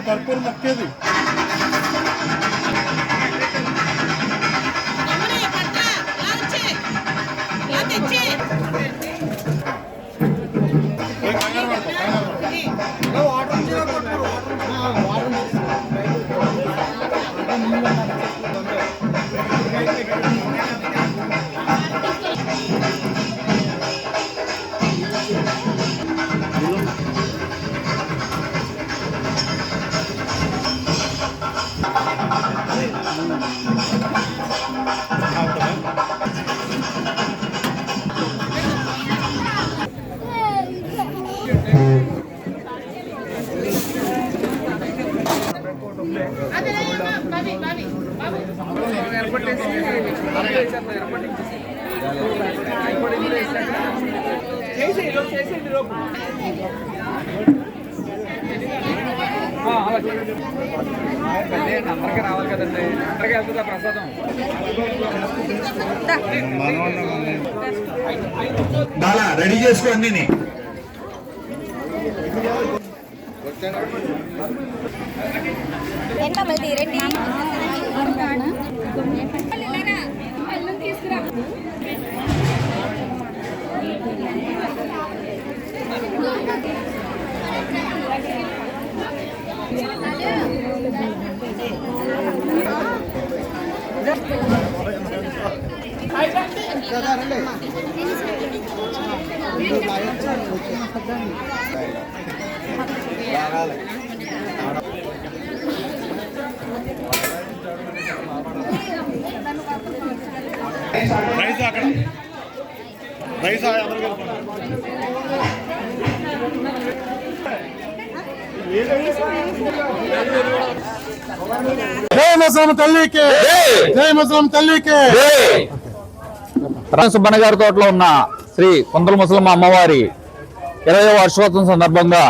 कर्पूर मुख्यది అందరికీ రావాలి కదండి, అందరికీ వెళ్తుందా ప్రసాదం? రెడీ చేసుకోండి. రైస్ అక్కడ రైస్ జై ముస్లిం తల్లికి, జై ముస్లిం తల్లికి. సుబ్బన్న గారి తోటలో ఉన్న శ్రీ కుందల ముసలమ్మ అమ్మవారి 20వ వార్షికోత్సవం సందర్భంగా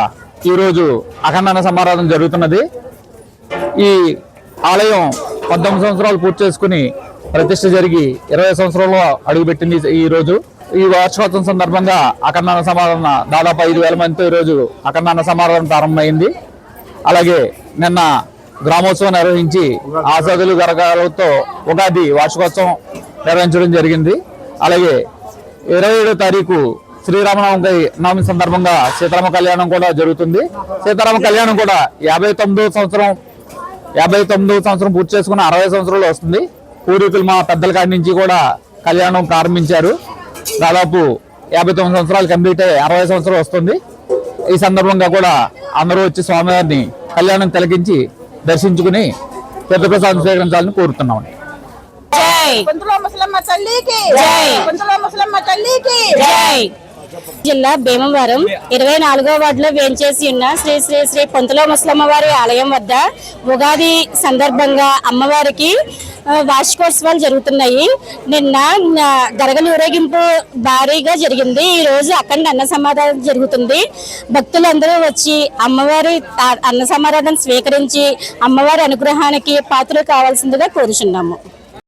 ఈరోజు అఖండ సమారాధన జరుగుతున్నది. ఈ ఆలయం 19 సంవత్సరాలు పూర్తి చేసుకుని ప్రతిష్ఠ జరిగి 20 సంవత్సరంలో అడుగుపెట్టింది. ఈ రోజు ఈ వార్షికోత్సవం సందర్భంగా అఖండ సమారాధన దాదాపు 5,000 మందితో ఈరోజు అఖండ సమారాధన ప్రారంభమైంది. అలాగే నిన్న గ్రామోత్సవం నిర్వహించి ఆసాదులు గరగాలతో ఉగాది వార్షికోత్సవం నిర్వహించడం జరిగింది. అలాగే 27వ తారీఖు శ్రీరామనవమి సందర్భంగా సీతారామ కళ్యాణం కూడా జరుగుతుంది. సీతారామ కళ్యాణం కూడా 59వ సంవత్సరం పూర్తి చేసుకున్న 60 సంవత్సరాలు వస్తుంది. పూర్వీకులు మా పెద్దల కాడి నుంచి కూడా కళ్యాణం ప్రారంభించారు. దాదాపు 59 సంవత్సరాలు కంప్లీట్ అయ్యి 60 సంవత్సరాలు వస్తుంది. ఈ సందర్భంగా కూడా అందరూ వచ్చి స్వామివారిని కళ్యాణం తిలకించి దర్శించుకుని తీర్థప్రసాదం స్వీకరించాలని కోరుతున్నాం. జిల్లా భీమవరం 24వ వార్డులో వేంచేసి ఉన్న శ్రీ శ్రీ శ్రీ పొంతుల ముసలమ్మ వారి ఆలయం వద్ద ఉగాది సందర్భంగా అమ్మవారికి వార్షికోత్సవాలు జరుగుతున్నాయి. నిన్న గరగలి ఊరేగింపు భారీగా జరిగింది. ఈ రోజు అఖండ అన్న సమారాధన జరుగుతుంది. భక్తులందరూ వచ్చి అమ్మవారి అన్న సమారాధన స్వీకరించి అమ్మవారి అనుగ్రహానికి పాత్రలు కావాల్సిందిగా కోరుచున్నాము.